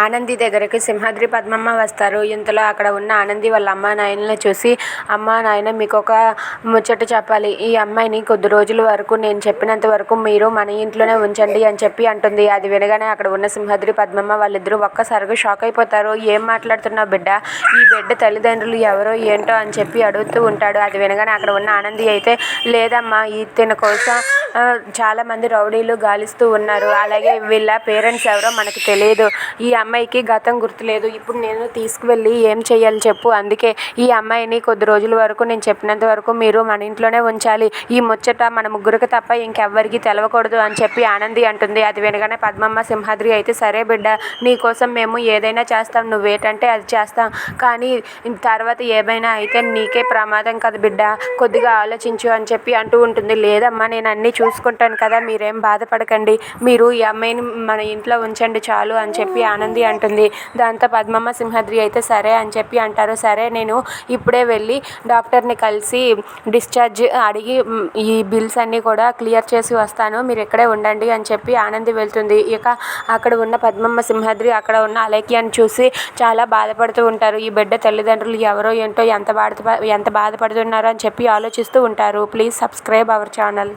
ఆనంది దగ్గరికి సింహాద్రి పద్మమ్మ వస్తారు. ఇంతలో అక్కడ ఉన్న ఆనంది వాళ్ళ అమ్మా నాయనని చూసి, అమ్మా నాయన మీకు ఒక ముచ్చట చెప్పాలి. ఈ అమ్మాయిని కొద్ది రోజుల వరకు నేను చెప్పినంత వరకు మీరు మన ఇంట్లోనే ఉంచండి అని చెప్పి అంటుంది. అది వినగానే అక్కడ ఉన్న సింహాద్రి పద్మమ్మ వాళ్ళిద్దరూ ఒక్కసారిగా షాక్ అయిపోతారు. ఏం మాట్లాడుతున్నావు బిడ్డ, ఈ బిడ్డ తల్లిదండ్రులు ఎవరో ఏంటో అని చెప్పి అడుగుతూ ఉంటాడు. అది వినగానే అక్కడ ఉన్న ఆనంది అయితే, లేదమ్మా ఇతని కోసం చాలా మంది రౌడీలు గాలిస్తూ ఉన్నారు. అలాగే వీళ్ళ పేరెంట్స్ ఎవరో మనకు తెలియదు. ఈ అమ్మాయికి గతం గుర్తులేదు. ఇప్పుడు నేను తీసుకువెళ్ళి ఏం చెయ్యాలి చెప్పు. అందుకే ఈ అమ్మాయిని కొద్ది రోజుల వరకు నేను చెప్పినంత వరకు మీరు మన ఇంట్లోనే ఉంచాలి. ఈ ముచ్చట మన ముగ్గురికి తప్ప ఇంకెవ్వరికి తెలవకూడదు అని చెప్పి ఆనంది అంటుంది. అది వినగానే పద్మమ్మ సింహాద్రి అయితే, సరే బిడ్డ, నీకోసం మేము ఏదైనా చేస్తాం, నువ్వేటంటే అది చేస్తాం. కానీ తర్వాత ఏమైనా అయితే నీకే ప్రమాదం కదా బిడ్డ, కొద్దిగా ఆలోచించు అని చెప్పి అంటూ ఉంటుంది. లేదమ్మా నేను అన్నీ చూసుకుంటాను కదా, మీరేం బాధపడకండి, మీరు ఈ అమ్మాయిని మన ఇంట్లో ఉంచండి చాలు అని చెప్పి ఆనంది అంటుంది. దాంతో పద్మమ్మ సింహాద్రి అయితే సరే అని చెప్పి అంటారు. సరే నేను ఇప్పుడే వెళ్ళి డాక్టర్ని కలిసి డిశ్చార్జ్ అడిగి ఈ బిల్స్ అన్నీ కూడా క్లియర్ చేసి వస్తాను, మీరు ఇక్కడే ఉండండి అని చెప్పి ఆనంది వెళ్తుంది. ఇక అక్కడ ఉన్న పద్మమ్మ సింహాద్రి అక్కడ ఉన్న అలేఖ్యని చూసి చాలా బాధపడుతూ ఉంటారు. ఈ బిడ్డ తల్లిదండ్రులు ఎవరో ఏంటో ఎంత బాధపడుతున్నారో అని చెప్పి ఆలోచిస్తూ ఉంటారు. Please subscribe our channel.